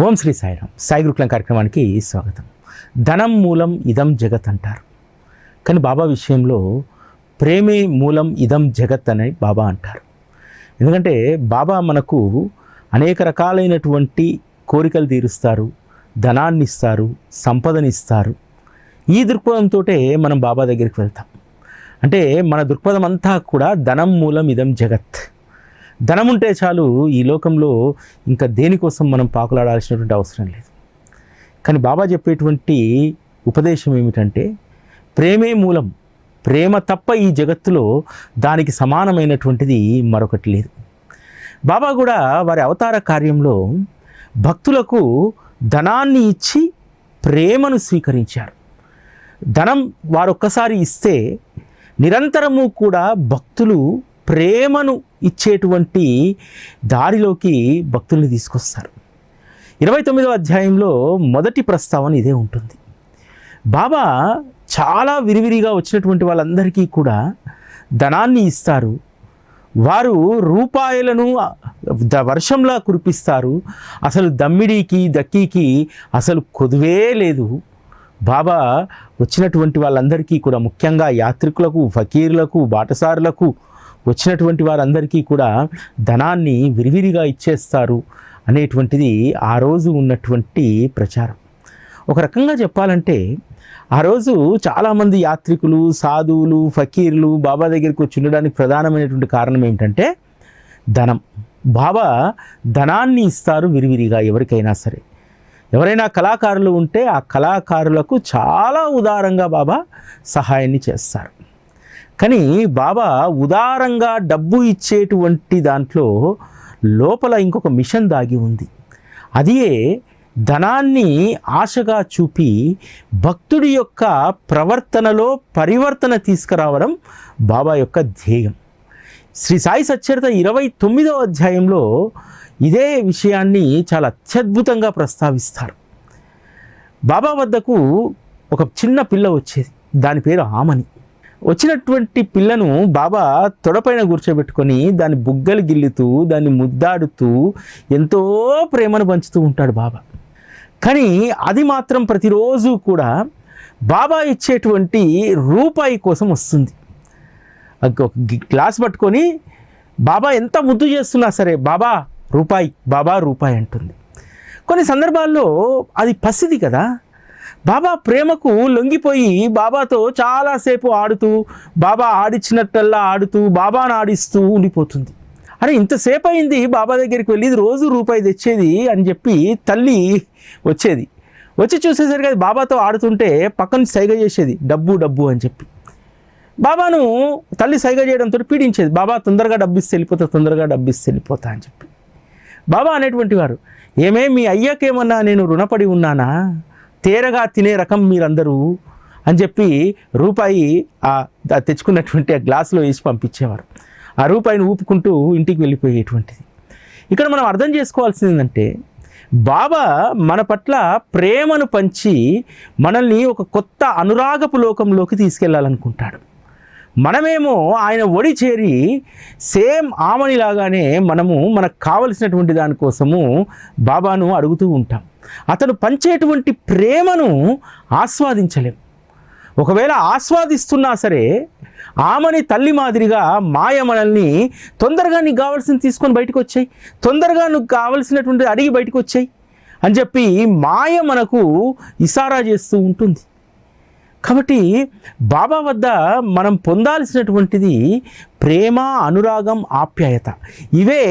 ఓం శ్రీ సాయిరామ్. సాయి గురుకులం కార్యక్రమానికి స్వాగతం. ధనం మూలం ఇదం జగత్ అంటారు, కానీ బాబా విషయంలో ప్రేమే మూలం ఇదం జగత్ అని బాబా అంటారు. ఎందుకంటే బాబా మనకు అనేక రకాలైనటువంటి కోరికలు తీరుస్తారు, ధనాన్ని ఇస్తారు, సంపదనిస్తారు. ఈ దృక్పథంతో మనం బాబా దగ్గరికి వెళ్తాం. అంటే మన దృక్పథం అంతా కూడా ధనం మూలం ఇదం జగత్. ధనం ఉంటే చాలు, ఈ లోకంలో ఇంకా దేనికోసం మనం పాకులాడాల్సినటువంటి అవసరం లేదు. కానీ బాబా చెప్పేటువంటి ఉపదేశం ఏమిటంటే ప్రేమే మూలం. ప్రేమ తప్ప ఈ జగత్తులో దానికి సమానమైనటువంటిది మరొకటి లేదు. బాబా కూడా వారి అవతార కార్యంలో భక్తులకు ధనాన్ని ఇచ్చి ప్రేమను స్వీకరించారు. ధనం వారు ఒక్కసారి ఇస్తే నిరంతరము కూడా భక్తులు ప్రేమను ఇచ్చేటువంటి దారిలోకి భక్తుల్ని తీసుకొస్తారు. 29వ అధ్యాయంలో మొదటి ప్రస్తావన ఇదే ఉంటుంది. బాబా చాలా విరివిరిగా వచ్చినటువంటి వాళ్ళందరికీ కూడా ధనాన్ని ఇస్తారు. వారు రూపాయలను వర్షంలా కురిపిస్తారు. అసలు దమ్మిడికి దక్కీకి అసలు కొదువే లేదు. బాబా వచ్చినటువంటి వాళ్ళందరికీ కూడా, ముఖ్యంగా యాత్రికులకు, ఫకీర్లకు, బాటసారులకు వచ్చినటువంటి వారందరికీ కూడా ధనాన్ని విరివిరిగా ఇచ్చేస్తారు అనేటువంటిది ఆ రోజు ఉన్నటువంటి ప్రచారం. ఒక రకంగా చెప్పాలంటే ఆ రోజు చాలామంది యాత్రికులు, సాధువులు, ఫకీర్లు బాబా దగ్గరికి వచ్చి ఉండడానికి ప్రధానమైనటువంటి కారణం ఏంటంటే ధనం. బాబా ధనాన్ని ఇస్తారు విరివిరిగా ఎవరికైనా సరే. ఎవరైనా కళాకారులు ఉంటే ఆ కళాకారులకు చాలా ఉదారంగా బాబా సహాయాన్ని చేస్తారు. కానీ బాబా ఉదారంగా డబ్బు ఇచ్చేటువంటి దాంట్లో లోపల ఇంకొక మిషన్ దాగి ఉంది. అదే ధనాన్ని ఆశగా చూపి భక్తుడి యొక్క ప్రవర్తనలో పరివర్తన తీసుకురావడం బాబా యొక్క ధ్యేయం. శ్రీ సాయి సచ్చరిత 29వ అధ్యాయంలో ఇదే విషయాన్ని చాలా అత్యద్భుతంగా ప్రస్తావిస్తారు. బాబా వద్దకు ఒక చిన్న పిల్ల వచ్చేది, దాని పేరు ఆమని. వచ్చినటువంటి పిల్లను బాబా తొడపైన కూర్చోబెట్టుకొని దాన్ని బుగ్గలు గిల్లుతూ, దాన్ని ముద్దాడుతూ ఎంతో ప్రేమను పంచుతూ ఉంటాడు బాబా. కానీ అది మాత్రం ప్రతిరోజు కూడా బాబా ఇచ్చేటువంటి రూపాయి కోసం వస్తుంది. ఒక గ్లాస్ పట్టుకొని బాబా ఎంత ముద్దు చేస్తున్నా సరే బాబా రూపాయి, బాబా రూపాయి అంటుంది. కొన్ని సందర్భాల్లో అది పసిది కదా, బాబా ప్రేమకు లొంగిపోయి బాబాతో చాలాసేపు ఆడుతూ, బాబా ఆడిచ్చినట్టల్లా ఆడుతూ, బాబాను ఆడిస్తూ ఉండిపోతుంది. అరే ఇంతసేపు అయింది బాబా దగ్గరికి వెళ్ళి, ఇది రోజు రూపాయి తెచ్చేది అని చెప్పి తల్లి వచ్చేది. వచ్చి చూసేసరికి అది బాబాతో ఆడుతుంటే పక్కన సైగ చేసేది, డబ్బు డబ్బు అని చెప్పి. బాబాను తల్లి సైగ చేయడంతో పీడించేది, బాబా తొందరగా డబ్బిస్తే వెళ్ళిపోతా, తొందరగా డబ్బిస్తే వెళ్ళిపోతా అని చెప్పి. బాబా అనేటువంటి వారు, ఏమే మీ అయ్యాకేమన్నా నేను రుణపడి ఉన్నానా, తేరగా తినే రకం మీరందరూ అని చెప్పి రూపాయి తెచ్చుకున్నటువంటి ఆ గ్లాసులో వేసి పంపించేవారు. ఆ రూపాయిని ఊపుకుంటూ ఇంటికి వెళ్ళిపోయేటువంటిది. ఇక్కడ మనం అర్థం చేసుకోవాల్సింది ఏంటంటే బాబా మన పట్ల ప్రేమను పంచి మనల్ని ఒక కొత్త అనురాగపు లోకంలోకి తీసుకెళ్లాలనుకుంటాడు. మనమేమో ఆయన ఒడి చేరి సేమ్ ఆమనిలాగానే మనకు కావలసినటువంటి దానికోసము బాబాను అడుగుతూ ఉంటాం. అతను పంచేటువంటి ప్రేమను ఆస్వాదించలేం. ఒకవేళ ఆస్వాదిస్తున్నా సరే ఆమని తల్లి మాదిరిగా మాయ మనల్ని తొందరగా నీకు కావాల్సింది తీసుకొని బయటకు వచ్చాయి, తొందరగా నువ్వు కావలసినటువంటి అడిగి బయటకు వచ్చాయి అని చెప్పి మాయ మనకు ఇషారా చేస్తూ ఉంటుంది. కాబట్టి బాబా వద్ద మనం పొందాల్సినటువంటిది ప్రేమ, అనురాగం, ఆప్యాయత. ఇవే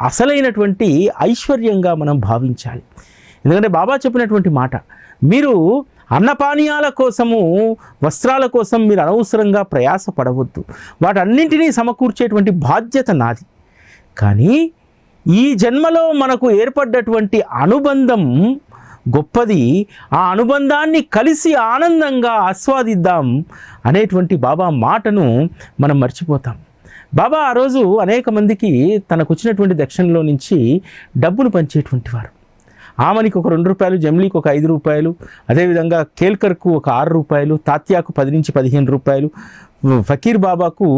అసలైనటువంటి ఐశ్వర్యంగా మనం భావించాలి. ఎందుకంటే బాబా చెప్పినటువంటి మాట, మీరు అన్నపానీయాల కోసము, వస్త్రాల కోసం మీరు అనవసరంగా ప్రయాసపడవద్దు, వాటన్నింటినీ సమకూర్చేటువంటి బాధ్యత నాది. కానీ ఈ జన్మలో మనకు ఏర్పడ్డటువంటి అనుబంధం గొప్పది, ఆ అనుబంధాన్ని కలిసి ఆనందంగా ఆస్వాదిద్దాం అనేటువంటి బాబా మాటను మనం మర్చిపోతాం. బాబా ఆ రోజు అనేక మందికి తనకు వచ్చినటువంటి దక్షిణలో నుంచి డబ్బులు పంచేటువంటి వారు. ఆమనికి ఒక 2 రూపాయలు, జమ్లీకి ఒక 5 రూపాయలు, అదేవిధంగా కేల్కర్కు ఒక 6 రూపాయలు, తాత్యాకు 10 నుంచి 15 రూపాయలు, ఫకీర్ బాబాకు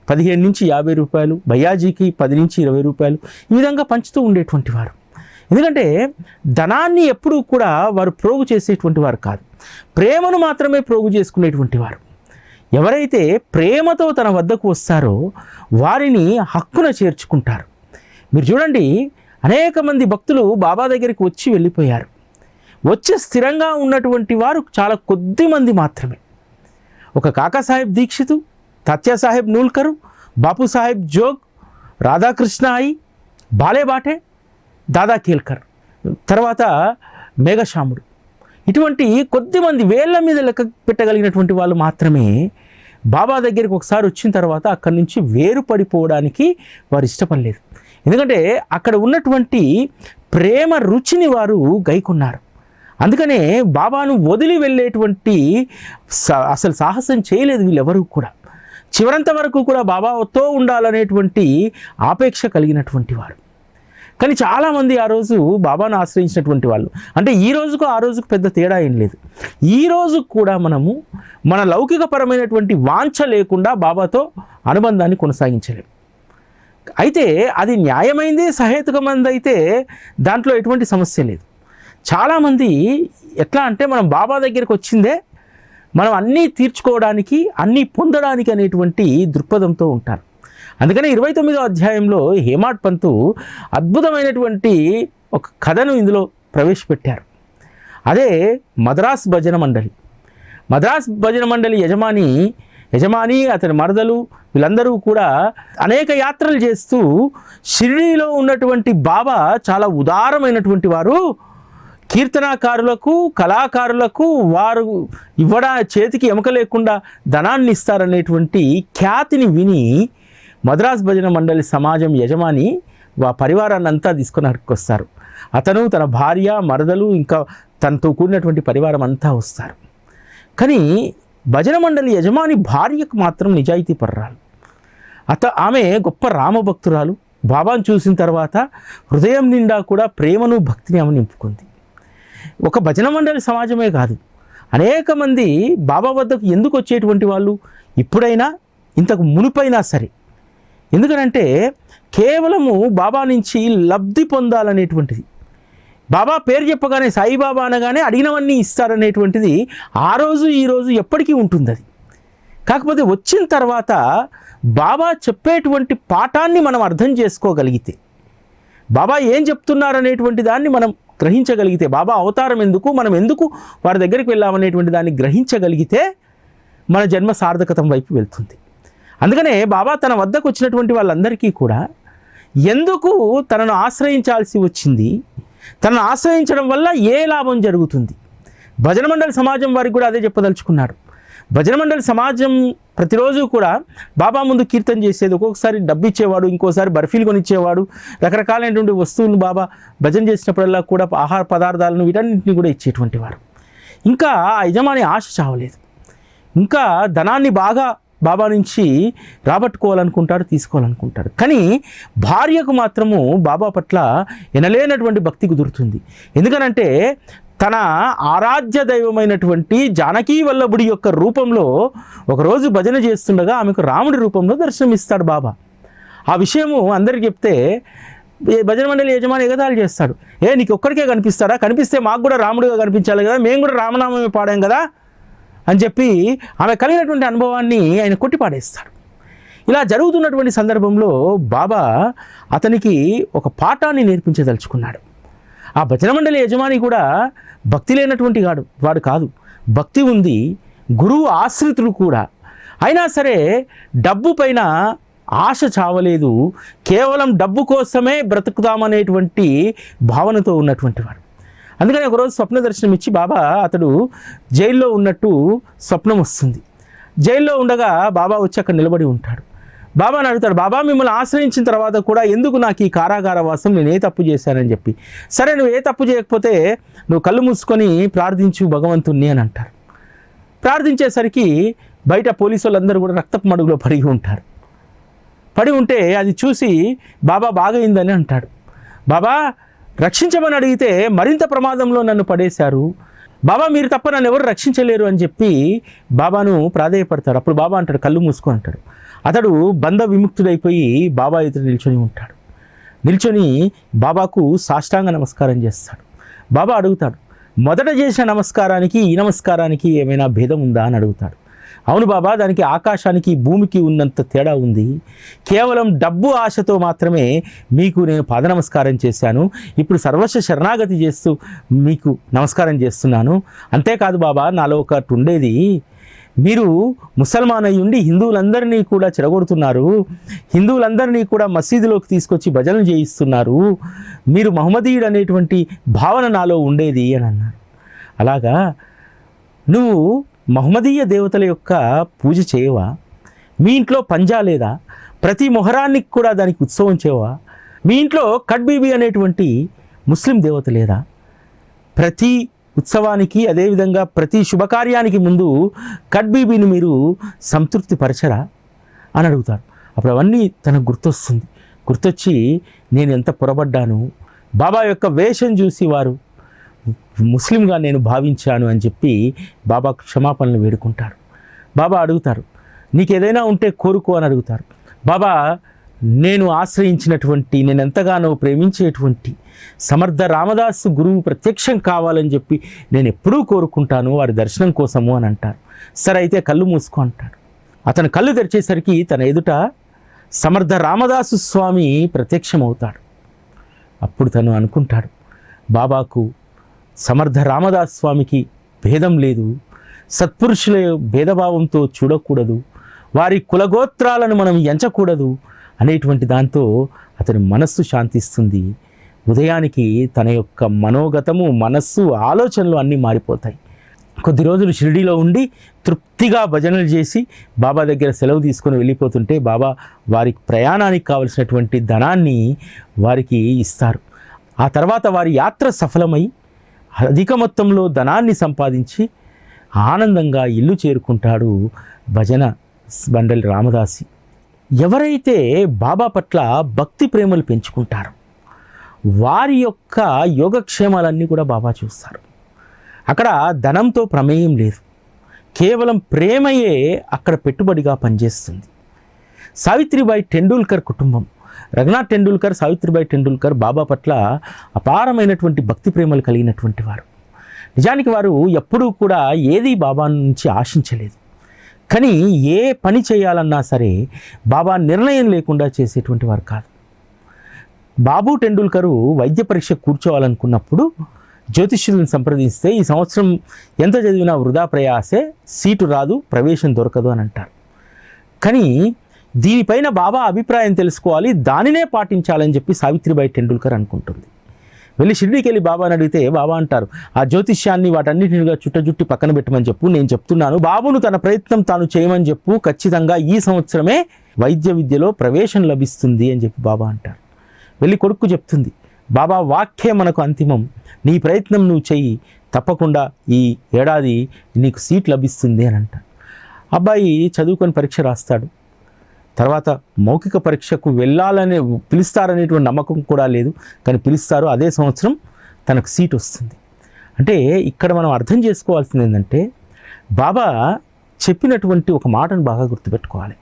15 నుంచి 50 రూపాయలు, భయ్యాజీకి 10 నుంచి 20 రూపాయలు, ఈ విధంగా పంచుతూ ఉండేటువంటి వారు. ఎందుకంటే ధనాన్ని ఎప్పుడూ కూడా వారు ప్రోగు చేసేటువంటి వారు కాదు, ప్రేమను మాత్రమే ప్రోగు చేసుకునేటువంటి వారు. ఎవరైతే ప్రేమతో తన వద్దకు వస్తారో వారిని హక్కున చేర్చుకుంటారు. మీరు చూడండి, అనేక మంది భక్తులు బాబా దగ్గరికి వచ్చి వెళ్ళిపోయారు. వచ్చి స్థిరంగా ఉన్నటువంటి వారు చాలా కొద్ది మంది మాత్రమే. ఒక కాకాసాహెబ్ దీక్షితు, తాత్యాసాహెబ్ నూల్కరు, బాపు సాహెబ్ జోగ్, రాధాకృష్ణ అయి, బాలేబాటే, దాదా కేల్కర్, తర్వాత మేఘశ్యాముడు, ఇటువంటి కొద్దిమంది వేళ్ల మీద లెక్క పెట్టగలిగినటువంటి వాళ్ళు మాత్రమే బాబా దగ్గరికి ఒకసారి వచ్చిన తర్వాత అక్కడి నుంచి వేరుపడిపోవడానికి వారు ఇష్టపడలేదు. ఎందుకంటే అక్కడ ఉన్నటువంటి ప్రేమ రుచిని వారు గైకొన్నారు. అందుకనే బాబాను వదిలి వెళ్ళేటువంటి అసలు సాహసం చేయలేదు వీళ్ళెవరూ కూడా. చివరంత వరకు కూడా బాబాతో ఉండాలనేటువంటి ఆపేక్ష కలిగినటువంటి వారు. కానీ చాలామంది ఆ రోజు బాబాను ఆశ్రయించినటువంటి వాళ్ళు, అంటే ఈ రోజుకు ఆ రోజుకు పెద్ద తేడా ఏం లేదు. ఈ రోజు కూడా మనము మన లౌకికపరమైనటువంటి వాంఛ లేకుండా బాబాతో అనుబంధాన్ని కొనసాగించలేము. అయితే అది న్యాయమైంది, సహేతుకమైంది అయితే దాంట్లో ఎటువంటి సమస్య లేదు. చాలామంది ఎట్లా అంటే మనం బాబా దగ్గరికి వచ్చిందే మనం అన్నీ తీర్చుకోవడానికి, అన్నీ పొందడానికి అనేటువంటి దృక్పథంతో ఉంటారు. అందుకనే 29వ అధ్యాయంలో హేమాడ్ పంతు అద్భుతమైనటువంటి ఒక కథను ఇందులో ప్రవేశపెట్టారు. అదే మద్రాస్ భజన మండలి. మద్రాస్ భజన మండలి యజమాని అతని మరదలు వీళ్ళందరూ కూడా అనేక యాత్రలు చేస్తూ షిరిడీలో ఉన్నటువంటి బాబా చాలా ఉదారమైనటువంటి వారు, కీర్తనాకారులకు, కళాకారులకు వారు చేతికి ఎముక లేకుండా ధనాన్ని ఇస్తారనేటువంటి ఖ్యాతిని విని మద్రాస్ భజన మండలి సమాజం యజమాని పరివారాన్ని అంతా తీసుకొని అక్కడికి వస్తారు. అతను, తన భార్య, మరదలు, ఇంకా తనతో కూడినటువంటి పరివారం అంతా వస్తారు. కానీ భజన మండలి యజమాని భార్యకు మాత్రం నిజాయితీ పర్రాలు. ఆమె గొప్ప రామభక్తురాలు. బాబాను చూసిన తర్వాత హృదయం నిండా కూడా ప్రేమను, భక్తిని ఆమె నింపుకుంది. ఒక భజన మండలి సమాజమే కాదు, అనేక మంది బాబా వద్దకు ఎందుకు వచ్చేటువంటి వాళ్ళు ఇప్పుడైనా ఇంతకు మునుపైనా సరే. ఎందుకనంటే కేవలము బాబా నుంచి లబ్ధి పొందాలనేటువంటిది, బాబా పేరు చెప్పగానే సాయిబాబా అనగానే అడిగినవన్నీ ఇస్తారనేటువంటిది ఆ రోజు ఈ రోజు ఎప్పటికీ ఉంటుంది. అది కాకపోతే వచ్చిన తర్వాత బాబా చెప్పేటువంటి పాఠాన్ని మనం అర్థం చేసుకోగలిగితే, బాబా ఏం చెప్తున్నారనేటువంటి దాన్ని మనం గ్రహించగలిగితే, బాబా అవతారం ఎందుకు, మనం ఎందుకు వారి దగ్గరికి వెళ్ళామనేటువంటి దాన్ని గ్రహించగలిగితే మన జన్మ సార్థకతం వైపు వెళ్తుంది. అందుకనే బాబా తన వద్దకు వచ్చినటువంటి వాళ్ళందరికీ కూడా ఎందుకు తనను ఆశ్రయించాల్సి వచ్చింది, తనను ఆశ్రయించడం వల్ల ఏ లాభం జరుగుతుంది, భజన మండలి సమాజం వారికి కూడా అదే చెప్పదలుచుకున్నాడు. భజన మండలి సమాజం ప్రతిరోజు కూడా బాబా ముందు కీర్తన చేసేది. ఒక్కొక్కసారి డబ్బు ఇచ్చేవాడు, ఇంకోసారి బర్ఫీలు కొనిచ్చేవాడు, రకరకాలైనటువంటి వస్తువులను బాబా భజన చేసినప్పుడల్లా కూడా ఆహార పదార్థాలను వీటన్నింటినీ కూడా ఇచ్చేటువంటి వారు. ఇంకా ఆ యజమాని ఆశ చావలేదు. ఇంకా ధనాన్ని బాగా బాబా నుంచి రాబట్టుకోవాలనుకుంటాడు, తీసుకోవాలనుకుంటాడు. కానీ భార్యకు మాత్రము బాబా పట్ల ఎనలేనటువంటి భక్తి కుదురుతుంది. ఎందుకనంటే తన ఆరాధ్య దైవమైనటువంటి జానకీ వల్లభుడి యొక్క రూపంలో ఒకరోజు భజన చేస్తుండగా ఆమెకు రాముడి రూపంలో దర్శనమిస్తాడు బాబా. ఆ విషయము అందరికి చెప్తే భజన మండలి యజమాని ఎగతాళి చేస్తాడు. నీకు ఒక్కడికే కనిపిస్తాడా, కనిపిస్తే మాకు కూడా రాముడిగా కనిపించాలి కదా, మేము కూడా రామనామమే పాడాం కదా అని చెప్పి ఆమె కలిగినటువంటి అనుభవాన్ని ఆయన కొట్టిపాడేస్తాడు. ఇలా జరుగుతున్నటువంటి సందర్భంలో బాబా అతనికి ఒక పాఠాన్ని నేర్పించదలుచుకున్నాడు. ఆ భజన మండలి యజమాని కూడా భక్తి లేనటువంటి వాడు కాదు, భక్తి ఉంది, గురువు ఆశ్రితుడు కూడా. అయినా సరే డబ్బు పైన ఆశ చావలేదు, కేవలం డబ్బు కోసమే బ్రతుకుతామనేటువంటి భావనతో ఉన్నటువంటి వాడు. అందుకని ఒకరోజు స్వప్న దర్శనం ఇచ్చి బాబా అతడు జైల్లో ఉన్నట్టు స్వప్నం వస్తుంది. జైల్లో ఉండగా బాబా వచ్చి అక్కడ నిలబడి ఉంటాడు. బాబాని అడుగుతాడు, బాబా మిమ్మల్ని ఆశ్రయించిన తర్వాత కూడా ఎందుకు నాకు ఈ కారాగార వాసం, నేను ఏ తప్పు చేశానని చెప్పి. సరే నువ్వు ఏ తప్పు చేయకపోతే నువ్వు కళ్ళు మూసుకొని ప్రార్థించు భగవంతుణ్ణి అని అంటారు. ప్రార్థించేసరికి బయట పోలీసు వాళ్ళందరూ కూడా రక్తపు మడుగులో పడి ఉంటే అది చూసి బాబా బాగైందని అంటాడు. బాబా రక్షించమని అడిగితే మరింత ప్రమాదంలో నన్ను పడేశారు, బాబా మీరు తప్ప నన్ను ఎవరు రక్షించలేరు అని చెప్పి బాబాను ప్రాధేయపడతాడు. అప్పుడు బాబా అంటాడు, కళ్ళు మూసుకో అంటాడు. అతడు బంధ విముక్తుడైపోయి బాబా ఎదురు నిల్చొని ఉంటాడు. నిల్చొని బాబాకు సాష్టాంగ నమస్కారం చేస్తాడు. బాబా అడుగుతాడు, మొదట చేసిన నమస్కారానికి ఈ నమస్కారానికి ఏమైనా భేదం ఉందా అని అడుగుతాడు. అవును బాబా, దానికి ఆకాశానికి భూమికి ఉన్నంత తేడా ఉంది. కేవలం డబ్బు ఆశతో మాత్రమే మీకు నేను పాద నమస్కారం చేశాను. ఇప్పుడు సర్వస్వ శరణాగతి చేస్తూ మీకు నమస్కారం చేస్తున్నాను. అంతేకాదు బాబా, నాలో ఒకటి ఉండేది, మీరు ముసల్మాన్ అయి ఉండి హిందువులందరినీ కూడా చెడగొడుతున్నారు, హిందువులందరినీ కూడా మసీదులోకి తీసుకొచ్చి భజనలు చేయిస్తున్నారు, మీరు మహమ్మదీయుడు అనేటువంటి భావన నాలో ఉండేది అని అన్నారు. అలాగా నువ్వు మహమ్మదీయ దేవతల యొక్క పూజ చేయవా? మీ ఇంట్లో పంజా లేదా? ప్రతి మొహరానికి కూడా దానికి ఉత్సవం చేయవా? మీ ఇంట్లో కడ్బీబీ అనేటువంటి ముస్లిం దేవత లేదా? ప్రతి ఉత్సవానికి అదేవిధంగా ప్రతి శుభకార్యానికి ముందు కడ్బీబీని మీరు సంతృప్తి పరచరా అని అడుగుతారు. అప్పుడు అవన్నీ తనకు గుర్తొచ్చి నేను ఎంత పొరబడ్డాను, బాబా యొక్క వేషం చూసి వారు ముస్లింగా నేను భావించాను అని చెప్పి బాబా క్షమాపణలు వేడుకుంటారు. బాబా అడుగుతారు, నీకు ఏదైనా ఉంటే కోరుకో అని అడుగుతారు. బాబా, నేను ఆశ్రయించినటువంటి, నేను ఎంతగానో ప్రేమించేటువంటి సమర్థ రామదాసు గురువు ప్రత్యక్షం కావాలని చెప్పి నేను ఎప్పుడూ కోరుకుంటాను, వారి దర్శనం కోసము అని అంటారు. సరే అయితే కళ్ళు మూసుకో అంటాడు. అతను కళ్ళు తెరిచేసరికి తన ఎదుట సమర్థ రామదాసు స్వామి ప్రత్యక్షమవుతాడు. అప్పుడు తను అనుకుంటాడు, బాబాకు సమర్థ రామదాస్ స్వామికి భేదం లేదు, సత్పురుషుల భేదభావంతో చూడకూడదు, వారి కులగోత్రాలను మనం ఎంచకూడదు అనేటువంటి దాంతో అతని మనస్సు శాంతిస్తుంది. ఉదయానికి తన యొక్క మనోగతము, మనస్సు, ఆలోచనలు అన్నీ మారిపోతాయి. కొద్ది రోజులు షిరిడీలో ఉండి తృప్తిగా భజనలు చేసి బాబా దగ్గర సెలవు తీసుకొని వెళ్ళిపోతుంటే బాబా వారికి ప్రయాణానికి కావలసినటువంటి ధనాన్ని వారికి ఇస్తారు. ఆ తర్వాత వారి యాత్ర సఫలమై అధిక మొత్తంలో ధనాన్ని సంపాదించి ఆనందంగా ఇల్లు చేరుకుంటాడు భజన బండలి రామదాసి. ఎవరైతే బాబా పట్ల భక్తి ప్రేమలు పెంచుకుంటారో వారి యొక్క యోగక్షేమాలన్నీ కూడా బాబా చూస్తారు. అక్కడ ధనంతో ప్రమేయం లేదు, కేవలం ప్రేమయే అక్కడ పెట్టుబడిగా పనిచేస్తుంది. సావిత్రిబాయి టెండూల్కర్ కుటుంబం, రఘునాథ్ టెండూల్కర్, సావిత్రిబాయి టెండూల్కర్ బాబా పట్ల అపారమైనటువంటి భక్తి ప్రేమలు కలిగినటువంటి వారు. నిజానికి వారు ఎప్పుడూ కూడా ఏది బాబా నుంచి ఆశించలేదు. కానీ ఏ పని చేయాలన్నా సరే బాబా నిర్ణయం లేకుండా చేసేటువంటి వారు కాదు. బాబు టెండూల్కరు వైద్య పరీక్ష కూర్చోవాలనుకున్నప్పుడు జ్యోతిష్యులను సంప్రదిస్తే ఈ సంవత్సరం ఎంత చదివినా వృధా ప్రయాసే, సీటు రాదు, ప్రవేశం దొరకదు అని అంటారు. కానీ దీనిపైన బాబా అభిప్రాయం తెలుసుకోవాలి, దానినే పాటించాలని చెప్పి సావిత్రిబాయి టెండూల్కర్ అనుకుంటుంది. వెళ్ళి షిరిడీకి వెళ్ళి బాబాని అడిగితే బాబా అంటారు, ఆ జ్యోతిష్యాన్ని వాటన్నిటినిగా చుట్టజుట్టి పక్కన పెట్టమని చెప్పు, నేను చెప్తున్నాను బాబును తన ప్రయత్నం తాను చేయమని చెప్పు, ఖచ్చితంగా ఈ సంవత్సరమే వైద్య విద్యలో ప్రవేశం లభిస్తుంది అని చెప్పి బాబా అంటారు. వెళ్ళి కొడుకు చెప్తుంది, బాబా వాక్యే మనకు అంతిమం, నీ ప్రయత్నం నువ్వు చెయ్యి, తప్పకుండా ఈ ఏడాది నీకు సీట్ లభిస్తుంది అని అంటారు. అబ్బాయి చదువుకొని పరీక్ష రాస్తాడు. తర్వాత మౌఖిక పరీక్షకు వెళ్ళాలనే పిలుస్తారనేటువంటి నమ్మకం కూడా లేదు, కానీ పిలుస్తారు. అదే సంవత్సరం తనకు సీట్ వస్తుంది. అంటే ఇక్కడ మనం అర్థం చేసుకోవాల్సింది ఏంటంటే బాబా చెప్పినటువంటి ఒక మాటను బాగా గుర్తుపెట్టుకోవాలి.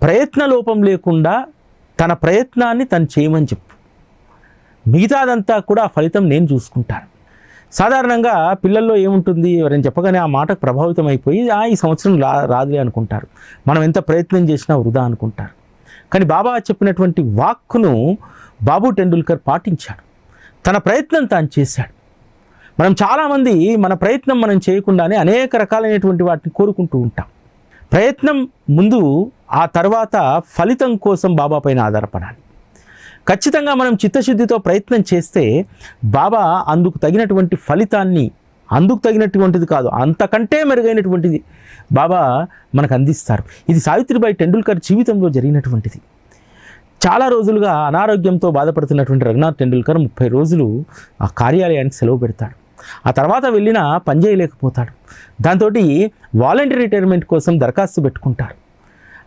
ప్రయత్న లోపం లేకుండా తన ప్రయత్నాన్ని తను చేయమని చెప్పు, మిగతాదంతా కూడా ఆ ఫలితం నేను చూసుకుంటాను. సాధారణంగా పిల్లల్లో ఏముంటుంది, ఎవరైనా చెప్పగానే ఆ మాటకు ప్రభావితం అయిపోయి ఈ సంవత్సరం రాదులే అనుకుంటారు, మనం ఎంత ప్రయత్నం చేసినా వృధా అనుకుంటారు. కానీ బాబా చెప్పినటువంటి వాక్కును బాబు టెండూల్కర్ పాటించాడు, తన ప్రయత్నం తాను చేశాడు. మనం చాలామంది మన ప్రయత్నం మనం చేయకుండానే అనేక రకాలైనటువంటి వాటిని కోరుకుంటూ ఉంటాం. ప్రయత్నం ముందు, ఆ తర్వాత ఫలితం కోసం బాబా పైన ఆధారపడాలి. ఖచ్చితంగా మనం చిత్తశుద్ధితో ప్రయత్నం చేస్తే బాబా అందుకు తగినటువంటి ఫలితాన్ని, అందుకు తగినటువంటిది కాదు అంతకంటే మెరుగైనటువంటిది బాబా మనకు అందిస్తారు. ఇది సావిత్రిబాయి టెండూల్కర్ జీవితంలో జరిగినటువంటిది. చాలా రోజులుగా అనారోగ్యంతో బాధపడుతున్నటువంటి రఘునాథ్ టెండూల్కర్ 30 రోజులు ఆ కార్యాలయానికి సెలవు పెడతాడు. ఆ తర్వాత వెళ్ళినా పనిచేయలేకపోతాడు. దాంతో వాలంటరీ రిటైర్మెంట్ కోసం దరఖాస్తు పెట్టుకుంటారు.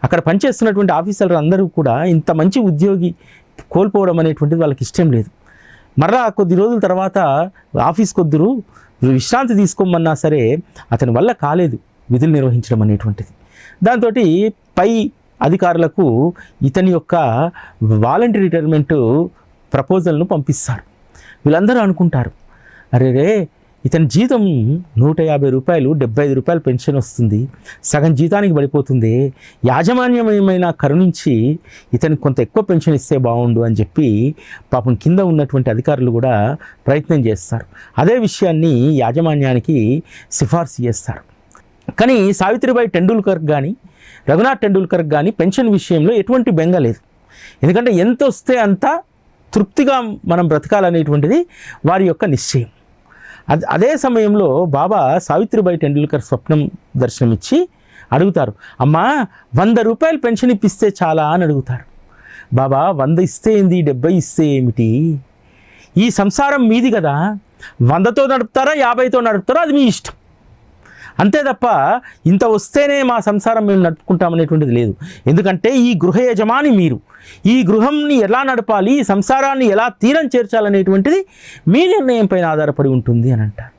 అక్కడ పనిచేస్తున్నటువంటి ఆఫీసర్లు అందరూ కూడా ఇంత మంచి ఉద్యోగి కోల్పోవడం అనేటువంటిది వాళ్ళకి ఇష్టం లేదు. మరలా కొద్ది రోజుల తర్వాత ఆఫీస్ కొద్దురు విశ్రాంతి తీసుకోమన్నా సరే అతని వల్ల కాలేదు విధులు నిర్వహించడం అనేటువంటిది. దాంతో పై అధికారులకు ఇతని యొక్క వాలంటరీ రిటైర్మెంట్ ప్రపోజల్ను పంపిస్తారు. వీళ్ళందరూ అనుకుంటారు, అరే రే ఇతని జీతం 150 రూపాయలు, 75 రూపాయలు పెన్షన్ వస్తుంది, సగం జీతానికి పడిపోతుంది, యాజమాన్యం ఏమైనా కరుణించి ఇతనికి కొంత ఎక్కువ పెన్షన్ ఇస్తే బాగుండు అని చెప్పి పాపం కింద ఉన్నటువంటి అధికారులు కూడా ప్రయత్నం చేస్తారు. అదే విషయాన్ని యాజమాన్యానికి సిఫార్సు చేస్తారు. కానీ సావిత్రిబాయి టెండూల్కర్ కానీ రఘునాథ్ టెండూల్కర్ కానీ పెన్షన్ విషయంలో ఎటువంటి బెంగ లేదు. ఎందుకంటే ఎంత వస్తే అంత తృప్తిగా మనం బ్రతకాలనేటువంటిది వారి యొక్క నిశ్చయం. అదే సమయంలో బాబా సావిత్రిబాయి టెండూల్కర్ స్వప్నం దర్శనమిచ్చి అడుగుతారు, అమ్మా 100 రూపాయలు పెన్షన్ ఇప్పిస్తే చాలా అని అడుగుతారు. బాబా 100 ఇస్తే ఏంది, 70 ఇస్తే ఏమిటి, ఈ సంసారం మీది కదా, 100తో నడుపుతారా 50తో నడుపుతారా అది మీ ఇష్టం, అంతే తప్ప ఇంత వస్తేనే మా సంసారం మేము నడుపుకుంటామనేటువంటిది లేదు. ఎందుకంటే ఈ గృహ యజమాని మీరు, ఈ గృహంని ఎలా నడపాలి, ఈ సంసారాన్ని ఎలా తీరం చేర్చాలనేటువంటిది మీ నిర్ణయం పైన ఆధారపడి ఉంటుంది అని అంటారు.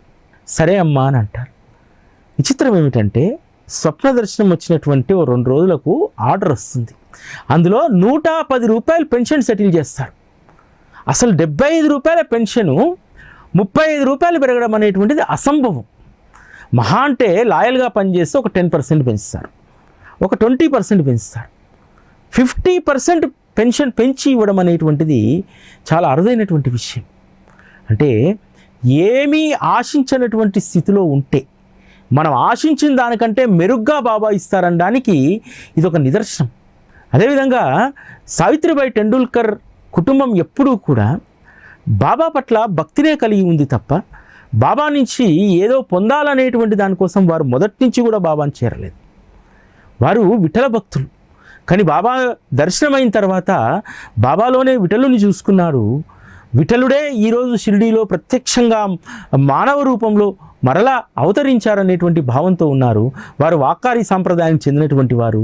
సరే అమ్మా అని అంటారు. విచిత్రం ఏమిటంటే స్వప్న దర్శనం వచ్చినటువంటి 2 రోజులకు ఆర్డర్ వస్తుంది. అందులో 110 రూపాయలు పెన్షన్ సెటిల్ చేస్తారు. అసలు 75 రూపాయల పెన్షను 35 రూపాయలు పెరగడం అనేటువంటిది అసంభవం. మహా అంటే లాయల్గా పనిచేస్తే ఒక 10% పెంచుతారు, ఒక 20% పెంచుతారు. 50% పెన్షన్ పెంచి ఇవ్వడం అనేటువంటిది చాలా అరుదైనటువంటి విషయం. అంటే ఏమీ ఆశించినటువంటి స్థితిలో ఉంటే మనం ఆశించిన దానికంటే మెరుగ్గా బాబా ఇస్తారనడానికి ఇది ఒక నిదర్శనం. అదేవిధంగా సావిత్రిబాయి టెండూల్కర్ కుటుంబం ఎప్పుడూ కూడా బాబా పట్ల భక్తినే కలిగి ఉంది తప్ప బాబా నుంచి ఏదో పొందాలనేటువంటి దానికోసం వారు మొదటి నుంచి కూడా బాబాని చేరలేదు. వారు విఠల భక్తులు. కానీ బాబా దర్శనమైన తర్వాత బాబాలోనే విఠలుని చూసుకున్నాడు. విఠలుడే ఈరోజు షిరిడీలో ప్రత్యక్షంగా మానవ రూపంలో మరలా అవతరించారనేటువంటి భావంతో ఉన్నారు. వారు వాక్కారి సాంప్రదాయానికి చెందినటువంటి వారు.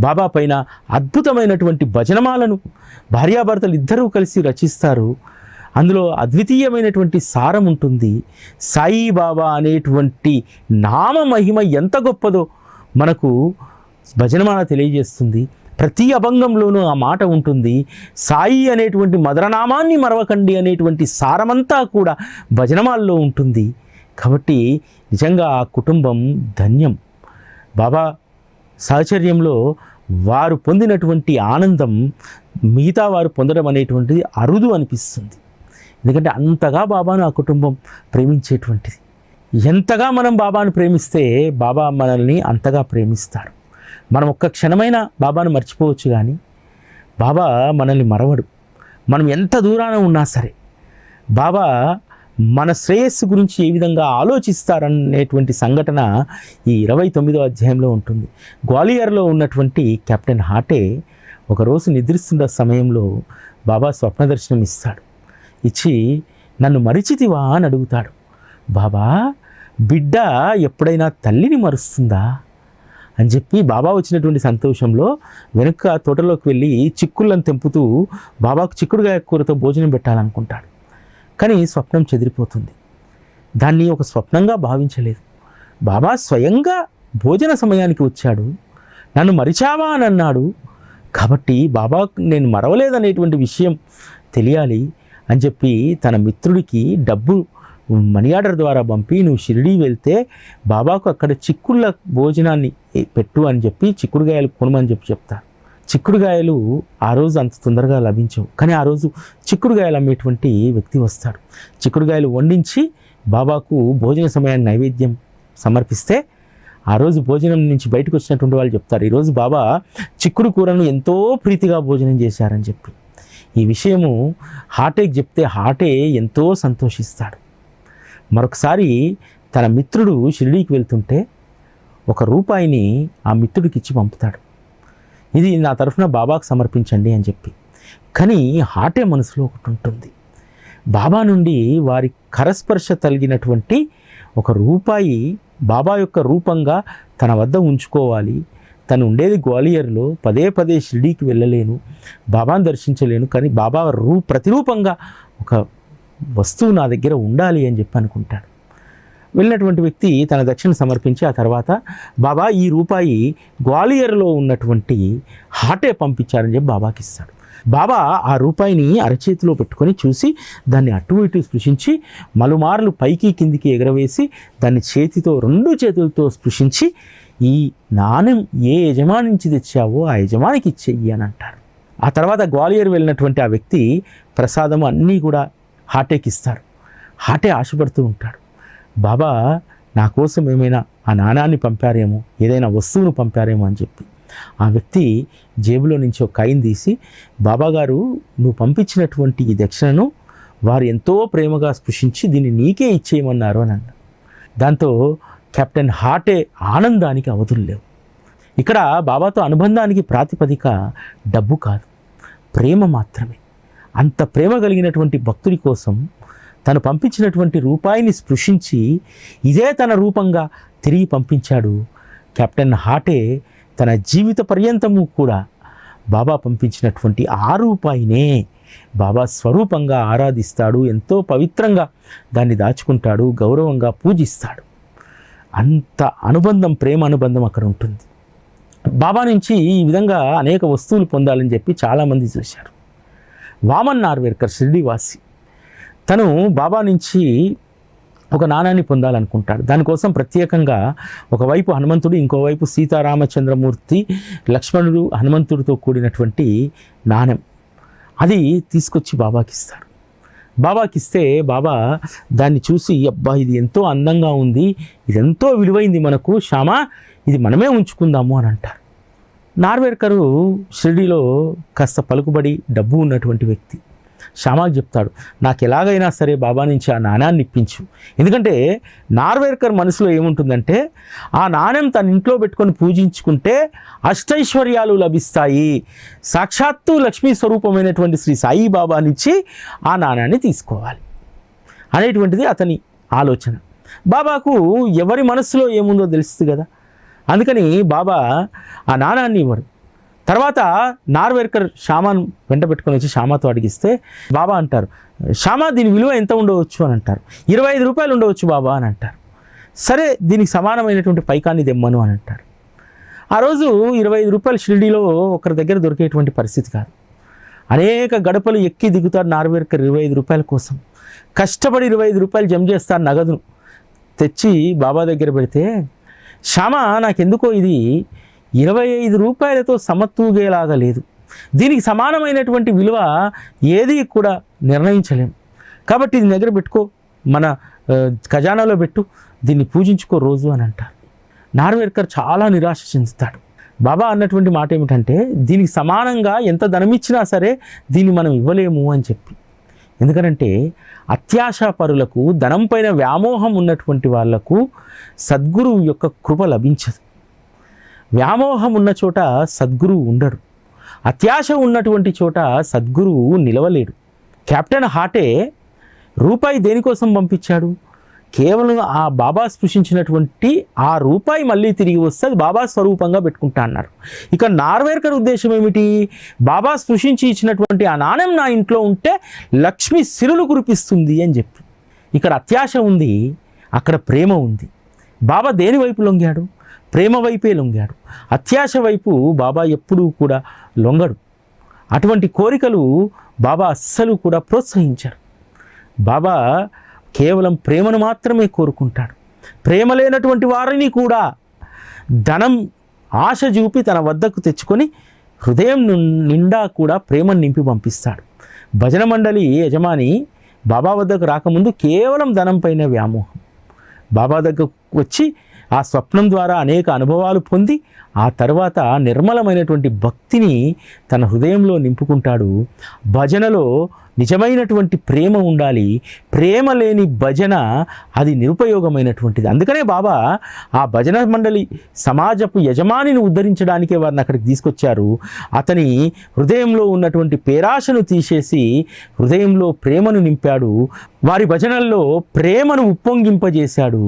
బాబా పైన అద్భుతమైనటువంటి భజనమాలను భార్యాభర్తలు ఇద్దరూ కలిసి రచిస్తారు. అందులో అద్వితీయమైనటువంటి సారం ఉంటుంది. సాయిబాబా అనేటువంటి నామ మహిమ ఎంత గొప్పదో మనకు భజనమాల తెలియజేస్తుంది. ప్రతి అభంగంలోనూ ఆ మాట ఉంటుంది. సాయి అనేటువంటి మధురనామాన్ని మరవకండి అనేటువంటి సారమంతా కూడా భజనమాలలో ఉంటుంది. కాబట్టి నిజంగా ఆ కుటుంబం ధన్యం. బాబా సాహచర్యంలో వారు పొందినటువంటి ఆనందం మిగతా వారు పొందడం అనేటువంటిది అరుదు అనిపిస్తుంది. ఎందుకంటే అంతగా బాబాను ఆ కుటుంబం ప్రేమించేటువంటిది. ఎంతగా మనం బాబాను ప్రేమిస్తే బాబా మనల్ని అంతగా ప్రేమిస్తారు. మనం ఒక్క క్షణమైన బాబాను మర్చిపోవచ్చు, కానీ బాబా మనల్ని మరవడు. మనం ఎంత దూరాన ఉన్నా సరే బాబా మన శ్రేయస్సు గురించి ఏ విధంగా ఆలోచిస్తారనేటువంటి సంఘటన ఈ 29వ అధ్యాయంలో ఉంటుంది. గ్వాలియర్లో ఉన్నటువంటి కెప్టెన్ హాటే ఒకరోజు నిద్రిస్తున్న సమయంలో బాబా స్వప్న దర్శనం ఇస్తాడు. ఇచ్చి నన్ను మరిచితివా అని అడుగుతాడు. బాబా బిడ్డ ఎప్పుడైనా తల్లిని మరుస్తుందా అని చెప్పి బాబా వచ్చినటువంటి సంతోషంలో వెనుక తోటలోకి వెళ్ళి చిక్కుళ్ళను తెంపుతూ బాబాకు చిక్కుడుగాయ కూరతో భోజనం పెట్టాలనుకుంటాడు. కానీ స్వప్నం చెదిరిపోతుంది. దాన్ని ఒక స్వప్నంగా భావించలేదు. బాబా స్వయంగా భోజన సమయానికి వచ్చాడు, నన్ను మరిచావా అని అన్నాడు. కాబట్టి బాబాకు నేను మరవలేదనేటువంటి విషయం తెలియాలి అని చెప్పి తన మిత్రుడికి డబ్బు మనీ ఆర్డర్ ద్వారా పంపి నువ్వు షిరిడీ వెళ్తే బాబాకు అక్కడ చిక్కుళ్ళ భోజనాన్ని పెట్టు అని చెప్పి చిక్కుడుగాయలు కొనమని చెప్పి చెప్తారు. చిక్కుడుగాయలు ఆ రోజు అంత తొందరగా లభించవు. కానీ ఆ రోజు చిక్కుడుగాయలు అమ్మేటువంటి వ్యక్తి వస్తాడు. చిక్కుడుగాయలు వండించి బాబాకు భోజన సమయాన్ని నైవేద్యం సమర్పిస్తే ఆ రోజు భోజనం నుంచి బయటకు వచ్చినటువంటి వాళ్ళు చెప్తారు, ఈరోజు బాబా చిక్కుడు కూరను ఎంతో ప్రీతిగా భోజనం చేశారని చెప్పి. ఈ విషయము హాటేకి చెప్తే హాటే ఎంతో సంతోషిస్తాడు. మరొకసారి తన మిత్రుడు షిరిడీకి వెళ్తుంటే ₹1 ఆ మిత్రుడికి ఇచ్చి పంపుతాడు. ఇది నా తరఫున బాబాకు సమర్పించండి అని చెప్పి. కానీ హాటే మనసులో ఒకటి ఉంటుంది. బాబా నుండి వారి కరస్పర్శ కలిగినటువంటి ₹1 బాబా యొక్క రూపంగా తన వద్ద ఉంచుకోవాలి. తను ఉండేది గ్వాలియర్లో, పదే పదే షిరిడీకి వెళ్ళలేను, బాబాను దర్శించలేను, కానీ బాబా ప్రతిరూపంగా ఒక వస్తువు నా దగ్గర ఉండాలి అని చెప్పి అనుకుంటాడు. వెళ్ళినటువంటి వ్యక్తి తన దక్షిణ సమర్పించి ఆ తర్వాత బాబా ఈ రూపాయి గ్వాలియర్లో ఉన్నటువంటి హాటే పంపించారని చెప్పి బాబాకి ఇస్తాడు. బాబా ఆ రూపాయిని అరచేతిలో పెట్టుకొని చూసి దాన్ని అటు ఇటు స్పృశించి మలుమార్లు పైకి కిందికి ఎగరవేసి దాన్ని రెండు చేతులతో స్పృశించి ఈ నాణ్యం ఏ యజమాని నుంచి తెచ్చావో ఆ యజమానికి ఇచ్చేయి అని అంటారు. ఆ తర్వాత గ్వాలియర్ వెళ్ళినటువంటి ఆ వ్యక్తి ప్రసాదం అన్నీ కూడా హాటేకి ఇస్తారు. హాటే ఆశపడుతూ ఉంటాడు, బాబా నా కోసం ఏమైనా ఆ నాణాన్ని పంపారేమో, ఏదైనా వస్తువును పంపారేమో అని చెప్పి ఆ వ్యక్తి జేబులో నుంచి ఒక కాయిన్ తీసి, బాబాగారు నువ్వు పంపించినటువంటి ఈ దక్షిణను వారు ఎంతో ప్రేమగా స్పృశించి దీన్ని నీకే ఇచ్చేయమన్నారు అని అన్నారు. దాంతో కెప్టెన్ హాటే ఆనందానికి అవధులు లేవు. ఇక్కడ బాబాతో అనుబంధానికి ప్రాతిపదిక డబ్బు కాదు, ప్రేమ మాత్రమే. అంత ప్రేమ కలిగినటువంటి భక్తుడి కోసం తను పంపించినటువంటి రూపాయిని స్పృశించి ఇదే తన రూపంగా తిరిగి పంపించాడు. కెప్టెన్ హాటే తన జీవిత పర్యంతము కూడా బాబా పంపించినటువంటి ఆ రూపాయినే బాబా స్వరూపంగా ఆరాధిస్తాడు, ఎంతో పవిత్రంగా దాన్ని దాచుకుంటాడు, గౌరవంగా పూజిస్తాడు. అంత అనుబంధం, ప్రేమ అనుబంధం అక్కడ ఉంటుంది. బాబా నుంచి ఈ విధంగా అనేక వస్తువులు పొందాలని చెప్పి చాలామంది చూశారు. వామన్ నార్వేకర్ షిర్డీవాసి తను బాబా నుంచి ఒక నాణాన్ని పొందాలనుకుంటాడు. దానికోసం ప్రత్యేకంగా ఒకవైపు హనుమంతుడు, ఇంకోవైపు సీతారామచంద్రమూర్తి, లక్ష్మణుడు, హనుమంతుడితో కూడినటువంటి నాణెం అది తీసుకొచ్చి బాబాకి ఇస్తారు. బాబాకి ఇస్తే బాబా దాన్ని చూసి, అబ్బా ఇది ఎంతో అందంగా ఉంది, ఇది ఎంతో విలువైంది మనకు శ్యామా, ఇది మనమే ఉంచుకుందాము అని అంటారు. నార్వేకరు షిరిడీలో కాస్త పలుకుబడి డబ్బు ఉన్నటువంటి వ్యక్తి. శ్యామాకి చెప్తాడు, నాకు ఎలాగైనా సరే బాబా నుంచి ఆ నాణ్యాన్ని ఇప్పించు. ఎందుకంటే నార్వేకర్ మనసులో ఏముంటుందంటే ఆ నాణ్యం తన ఇంట్లో పెట్టుకొని పూజించుకుంటే అష్టైశ్వర్యాలు లభిస్తాయి, సాక్షాత్తు లక్ష్మీ స్వరూపమైనటువంటి శ్రీ సాయిబాబా నుంచి ఆ నాణ్యాన్ని తీసుకోవాలి అనేటువంటిది అతని ఆలోచన. బాబాకు ఎవరి మనసులో ఏముందో తెలుస్తుంది కదా, అందుకని బాబా ఆ నాణ్యాన్ని ఇవ్వరు. తర్వాత నార్వేకర్ శ్యామాను వెంట పెట్టుకొని వచ్చి శ్యామాతో అడిగిస్తే బాబా అంటారు, శ్యామా దీని విలువ ఎంత ఉండవచ్చు అని అంటారు. 25 రూపాయలు ఉండవచ్చు బాబా అని అంటారు. సరే దీనికి సమానమైనటువంటి పైకాన్ని దెమ్మను అని అంటారు. ఆ రోజు 25 రూపాయలు షిరిడీలో ఒకరి దగ్గర దొరికేటువంటి పరిస్థితి కాదు. అనేక గడపలు ఎక్కి దిగుతారు నార్వేకర్ 25 రూపాయల కోసం. కష్టపడి 25 రూపాయలు జమ చేస్తారు నగదును తెచ్చి బాబా దగ్గర పెడితే, శ్యామా నాకెందుకో ఇది 25 రూపాయలతో సమతూగేలాగా లేదు, దీనికి సమానమైనటువంటి విలువ ఏది కూడా నిర్ణయించలేము, కాబట్టి ఇది దగ్గర పెట్టుకో, మన ఖజానాలో పెట్టు, దీన్ని పూజించుకో రోజు అని అంటారు. నార్వేకర్ చాలా నిరాశ చెందుతాడు. బాబా అన్నటువంటి మాట ఏమిటంటే, దీనికి సమానంగా ఎంత ధనమిచ్చినా సరే దీన్ని మనం ఇవ్వలేము అని చెప్పి. ఎందుకంటే అత్యాశాపరులకు, ధనం పైన వ్యామోహం ఉన్నటువంటి వాళ్లకు సద్గురువు యొక్క కృప లభించదు. వ్యామోహం ఉన్న చోట సద్గురువు ఉండడు, అత్యాశ ఉన్నటువంటి చోట సద్గురువు నిలవలేడు. కెప్టెన్ హాటే రూపాయి దేనికోసం పంపించాడు? కేవలం ఆ బాబా స్పృశించినటువంటి ఆ రూపాయి మళ్ళీ తిరిగి వస్తే అది బాబా స్వరూపంగా పెట్టుకుంటా అన్నారు. ఇక నార్వేకర్ ఉద్దేశం ఏమిటి? బాబా స్పృశించి ఇచ్చినటువంటి ఆ నాణ్యం నా ఇంట్లో ఉంటే లక్ష్మి సిరులు కురిపిస్తుంది అని చెప్పి. ఇక్కడ అత్యాశ ఉంది, అక్కడ ప్రేమ ఉంది. బాబా దేని వైపు లొంగాడు? ప్రేమ వైపే లొంగాడు. అత్యాశ వైపు బాబా ఎప్పుడూ కూడా లొంగడు. అటువంటి కోరికలు బాబా అస్సలు కూడా ప్రోత్సహించారు. బాబా కేవలం ప్రేమను మాత్రమే కోరుకుంటాడు. ప్రేమ లేనటువంటి వారిని కూడా ధనం ఆశ చూపి తన వద్దకు తెచ్చుకొని హృదయం నిండా కూడా ప్రేమను నింపి పంపిస్తాడు. భజన మండలి యజమాని బాబా వద్దకు రాకముందు కేవలం ధనం పైన వ్యామోహం. బాబా దగ్గరకు వచ్చి ఆ స్వప్నం ద్వారా అనేక అనుభవాలు పొంది ఆ తర్వాత నిర్మలమైనటువంటి భక్తిని తన హృదయంలో నింపుకుంటాడు. భజనలో నిజమైనటువంటి ప్రేమ ఉండాలి. ప్రేమ లేని భజన అది నిరుపయోగమైనటువంటిది. అందుకనే బాబా ఆ భజన మండలి సమాజపు యజమానిని ఉద్ధరించడానికే వారిని అక్కడికి తీసుకొచ్చారు. అతని హృదయంలో ఉన్నటువంటి పేరాశను తీసేసి హృదయంలో ప్రేమను నింపాడు. వారి భజనల్లో ప్రేమను ఉప్పొంగింపజేశాడు.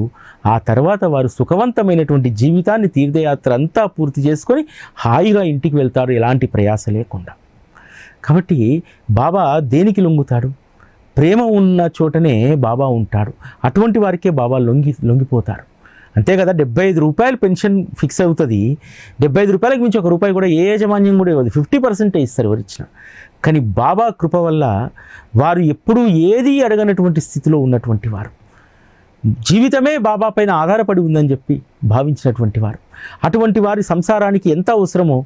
ఆ తర్వాత వారు సుఖవంతమైనటువంటి జీవితాన్ని, తీర్థయాత్ర అంతా పూర్తి చేసుకొని హాయిగా ఇంటికి వెళ్తారు, ఎలాంటి ప్రయాస లేకుండా. కాబట్టి బాబా దేనికి లొంగుతాడు? ప్రేమ ఉన్న చోటనే బాబా ఉంటాడు. అటువంటి వారికే బాబా లొంగిపోతారు. అంతే కదా, 75 రూపాయలు పెన్షన్ ఫిక్స్ అవుతుంది. 75 రూపాయలకు మించి ₹1 కూడా ఏ యాజమాన్యం కూడా ఇవ్వదు, 50% ఇస్తారు ఎవరు ఇచ్చినా. కానీ బాబా కృప వల్ల వారు ఎప్పుడూ ఏది అడగనటువంటి స్థితిలో ఉన్నటువంటి వారు, జీవితమే బాబా పైన ఆధారపడి ఉందని చెప్పి భావించినటువంటి వారు. అటువంటి వారి సంసారానికి ఎంత అవసరమో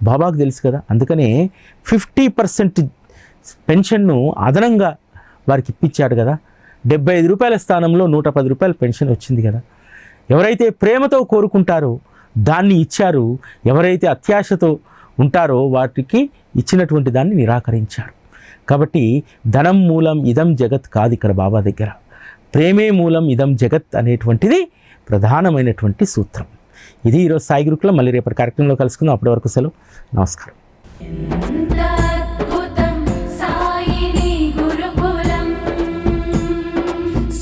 బాబాకు తెలుసు కదా. అందుకనే 50% పెన్షన్ను అదనంగా వారికి ఇప్పించాడు కదా. 75 రూపాయల స్థానంలో 110 రూపాయల పెన్షన్ వచ్చింది కదా. ఎవరైతే ప్రేమతో కోరుకుంటారో దాన్ని ఇచ్చారు, ఎవరైతే అత్యాశతో ఉంటారో వాటికి ఇచ్చినటువంటి దాన్ని నిరాకరించారు. కాబట్టి ధనం మూలం ఇదం జగత్ కాదు ఇక్కడ బాబా దగ్గర, ప్రేమే మూలం ఇదం జగత్ అనేటువంటిది ప్రధానమైనటువంటి సూత్రం. ఇది ఈరోజు సాయి గురుకులం. మళ్ళీ రేపటి కార్యక్రమంలో కలుసుకుందాం. అప్పటి వరకు సెలవు, నమస్కారం.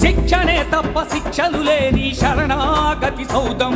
శిక్షణే తప్ప శిక్షలు లేని శరణాగతి సౌదం.